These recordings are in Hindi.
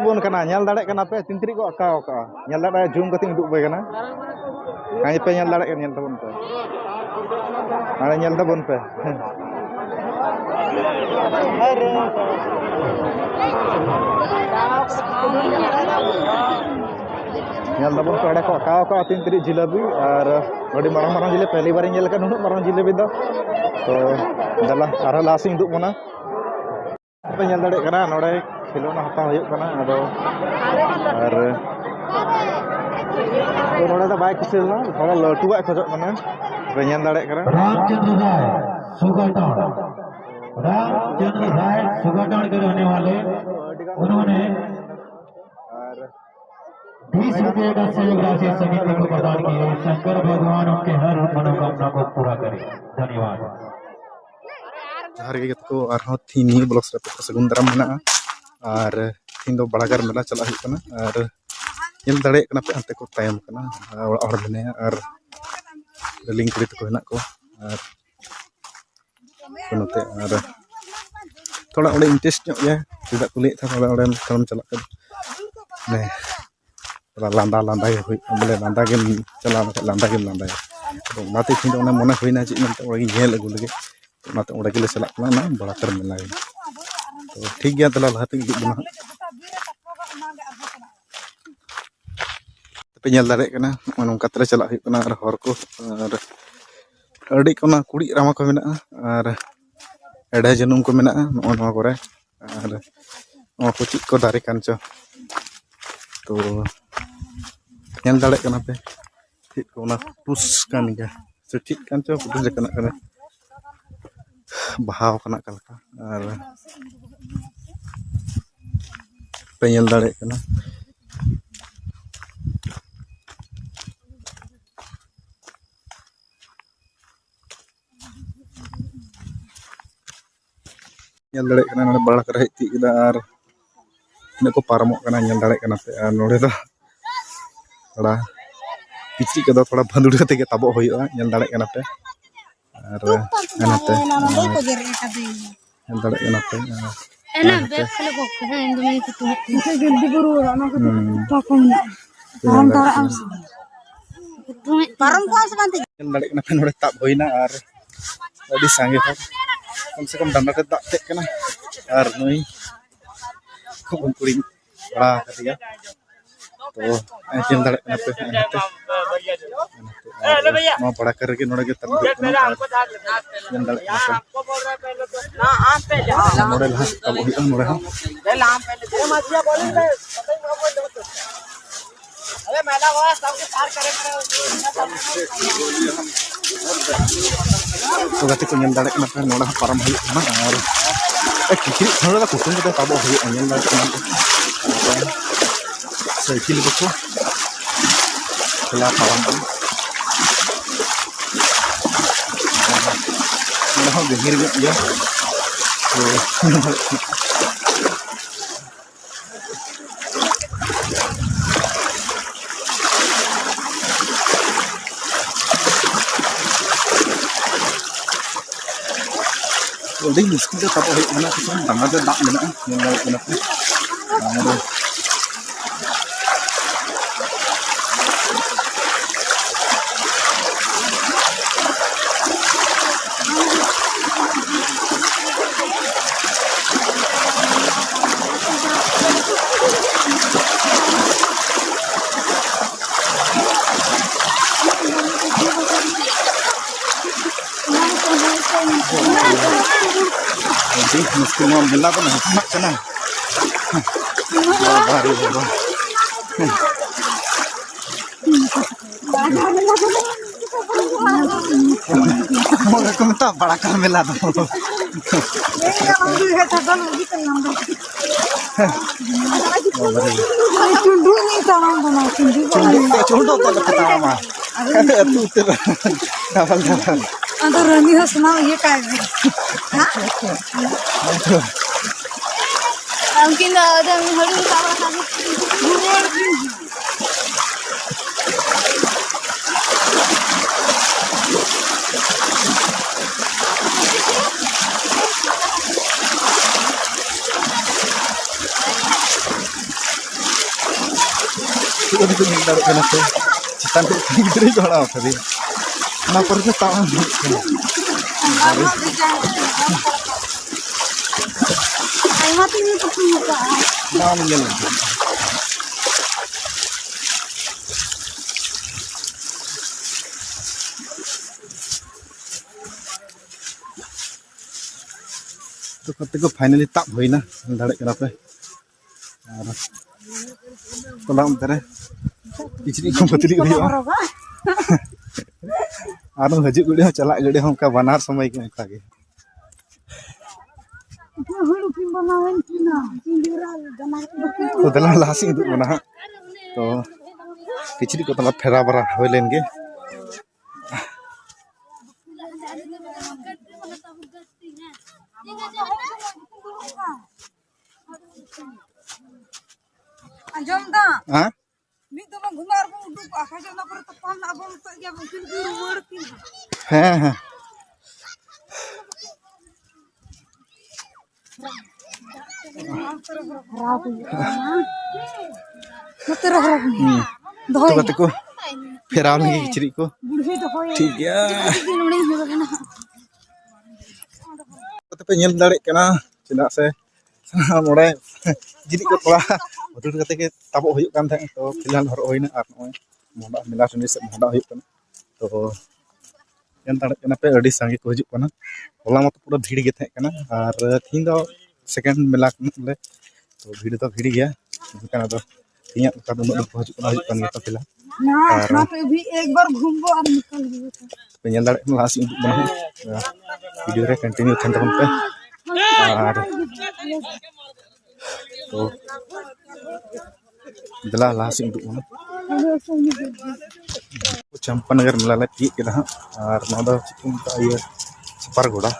bon kana nyal dare kana pe tintri ko aka aka nyal dare zoom kati uduk be kana hai pe nyal dare nyal tabon pe ada nyal tabon pe nyal tabon pe ada ko aka aka tintri jilabi ar odi marang marang jile pehli bar nyal kan unuk marang jilabi da to dala ara lasing uduk bona pe nyal dare kana node खिलौना हता हुई कना अदो और तो नोडे दा बाय किसलना थोड़ा लटुआ खजो कना बेñan दाड़े करा रामचंद्र राय सुगाटान के रहने वाले उन्होंने 20 रुपये का सहयोग राशि समिति को प्रदान किए। शंकर भगवान उनके हर मनोकामना को पूरा करे। धन्यवाद। जहर के को आरो थीनी ब्लॉक्स रे सगुंदराम मेना और तीन दो बड़ागर मेला चला हुई कना और येल दाड़े कना पे अंते को टाइम कना और बने और लिंक करी को हेना को और नोते और थोड़ा ओडे इंटरेस्ट ᱧᱚᱜ गया चेदा कुली था थोड़ा ओडे काम चला कर ने थोड़ा लांदा लांदा के हुई बोले लांदा के चला लांदा के लांदा तो माते थिन ओने मने होइना जे मनते ओडे नेल अगु लगे माते ओडे के चला ना बड़ा कर मेला तो ठीक गया तला लाते बना पे ñal दाड़े कना नोंका तले चला हुई कना और हर को और अड़ी कोना कुड़ी रामा को मेना और एडे जनुम को मेना नोआ करे और नोआ को चिक को दारे कान चो तो ñal दाड़े कना पे ठीक कोना पुस कान गया तो ठीक कान चो पुस लेकना कना बहाव कना कलका और पे ñal दाड़े कना ñal दाड़े कना नोडे बड़ा कर हेती किदा और ने को पारमो कना ñal दाड़े कना पे और नोडे दो थोड़ा किची के दो थोड़ा भंदुड़ कते के तबो होइबा ñal दाड़े कना पे और एनाते ñal दाड़े कना पे एना बेस खले को कहे इंदमी तो जल्दी गुरु राना को ताकम हम तारा आम पारम को संते ñal दाड़े कना पे नोडे ताब होइना और अडी सांगे हो कम से कम डंडा ते दाग ते कना और नई खूब कुड़ी बड़ा कतिया तो ñal दाड़े कना पे नो बड़ा कर के नोडे के तब ñal दाड़े कना ना आप पे नोडे ला तब होई नोडे हम ला हम पहले दे मतिया बोली पे अरे मेला हुआ सबके पार करे तो गति को ñal दाड़े कना पे नोडे पारम होई ना और किचरी नोडे दा कुटुम के तब होई ñal दाड़े कना साइकिल को चला पारम nah gehir gitu ya udah miskin tuh tapi mana sih tangan tuh tak mana yang mau kenapa jadi miskin mau bela pun nak kena baru baru mau minta bड़ा कर मेला तो चुंडू नहीं तमाम बना चुंडू तो लगता है मां तू तेरा डबल डबल अंदर रनी हो सुना ये काय है हमकिन आदम हड़ी सावा खाली ᱠᱚ ᱧᱮᱞ ᱫᱟᱲᱮᱭᱟᱜ ᱠᱟᱱᱟ ᱯᱮ ᱪᱮᱛᱟᱱ ᱠᱷᱚᱱ ᱜᱤᱫᱽᱨᱟᱹ ᱠᱚ ᱟᱲᱟᱜ ᱠᱟᱫᱮᱭᱟ ᱚᱱᱟ ᱠᱚᱨᱮ ᱜᱮ ᱛᱟᱣᱟᱢ ᱦᱩᱭᱩᱜ ᱠᱟᱱᱟ ᱵᱟᱢ ᱧᱮᱞ तो कते को फाइनली ताप होइना दाड़े कना पे और कोलाम तरे किचरी को पतली हुआ और हजू गड़ी चला गड़ी का बनार समय के उनका के तो दला लासी दु बना तो किचरी को तला फेरा बरा होय लेनगे हाँ हाँ हाँ तो कते को फेराव लगी किचरी को ठीक है कते पे ñel दाड़े कना चेदा से मोड़े जिरी को थोड़ा बदल कते के ताबो हुयुग कान थाए तो फिलहाल हर होइना आर नय मोडा मेला टंडी से मोडा हुयुग काना तो ñel दाड़े कना पे अडी संगे को हुजुग काना होला मत पूरा भीड़ गे थाए कना और थीन दो सेकंड मेला ले तो भीड़ गया काना तो तिया का दो हुजुग कान गया तो फिलहाल ना तो भी एक बार घूमबो और निकल गयो तो ñel दाड़े लास्ट बना वीडियो रे कंटिन्यू थन तबन पे और तो दला लास्ट उदुगना चंपानगर मेला ले तीक केदा और नोदा चिकुम का ये सपारगोड़ा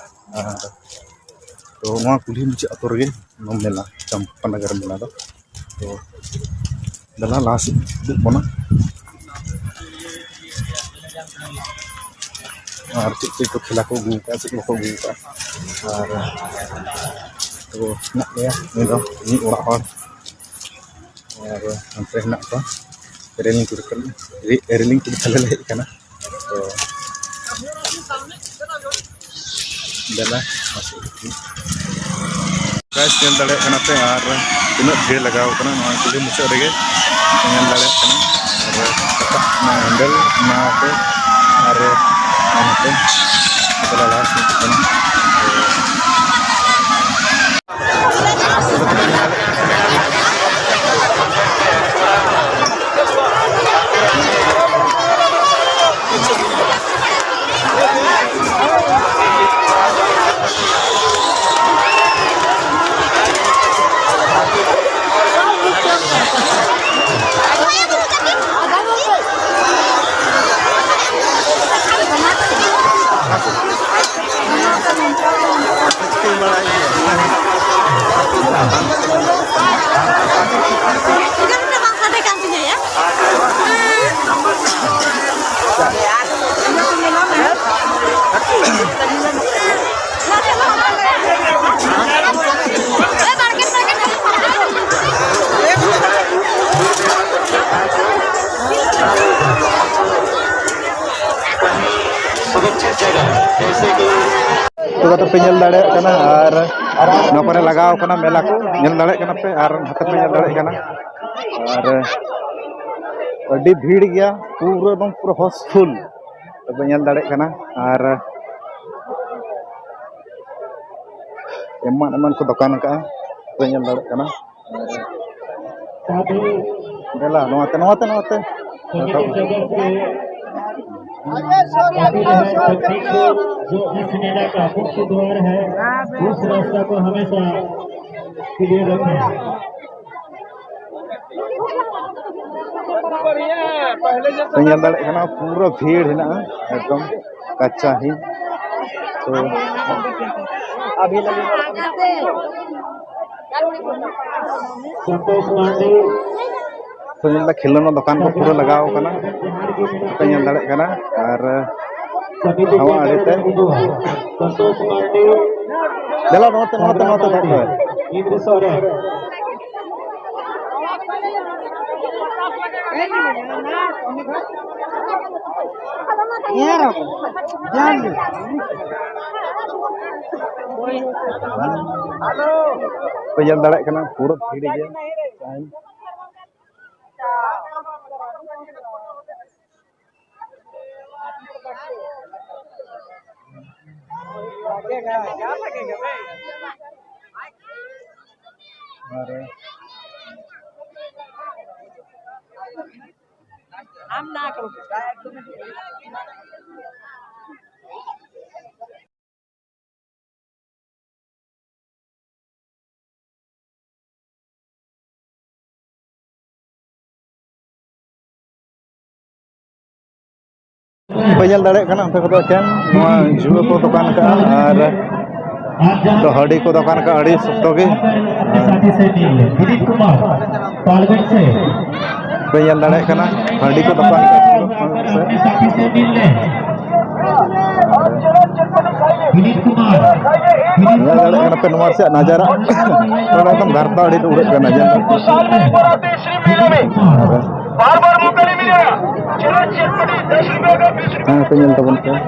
तो वहाँ कुली मुझे अतुर गे नो मेला चंपानगर मेला दो तो दला लास्ट उदुगना और चीज को खिला को गुका चीज को गुका और तो ना गया निदो नि ओड़ा और अंते ना को रेलिंग को थले ले kana तो दला masuk guys ñel dale kana पे और तीन भीड़ लगाव kana नवा कुली मुचे रेगे ñel dale kana और कता ना हैंडल ना पे और पे दला लास्ट kana तो कते पे ñel दाड़े कना और नोकरे लगाव कना मेला को ñel दाड़े कना पे और हते पे ñel दाड़े कना और अड्डी भीड़ गया पूरा एकदम पूरा हाउसफुल तो पे ñel दाड़े कना और एमान को दुकान का पे ñel दाड़े कना देला नोते जो इस मेला का मुख्य द्वार है उस रास्ता को हमेशा क्लियर रखें ñel दाड़े कना पूरा भीड़ है ना एकदम कच्चा ही तो अभी संतोष पांडे तो ñel खिलौना दुकान को पूरा लगाव कना पे ñel दाड़े कना और हवा आड़ेते संतोष पांडे देला नोते Penyel darat kena kurut gini aja. Penyel darat kena untuk kan mau jual ko dukan ka ar तो हड्डी को दुकान का हड्डी सस्तो के साथी से दिलीप कुमार पालगढ़ से पेयल दाड़े कना हड्डी को दुकान अपने साथी से मिल ले दिलीप कुमार दाड़े कना पे नंबर से नजारा थोड़ा एकदम घर का हड्डी उड़े का नजारा बार-बार मुकली मिलेगा चलो चटपटी 10 रुपए का 20 रुपए पेयल तो बनता है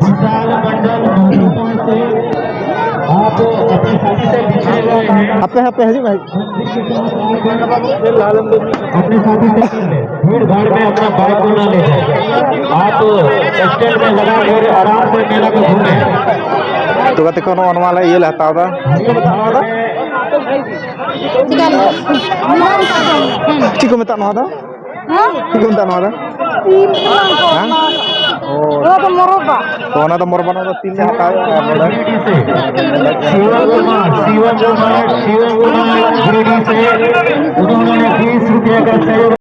विशाल मंडल से आप अपने साथी से बिछड़े गए हैं आपे हजी भाई अपने साथी से भीड़ भाड़ में अपना बाइक को ना ले जाए आप स्टैंड में लगा कर आराम से मेला को घूमे तो कहते कौन वाला ये लेता होगा ठीक को मिता नोदा ठीक को मिता नोदा तो मोरबा ना तो 3 ने हटाया शिव कुमार गिरिडीह से उन्होंने 20 रुपये का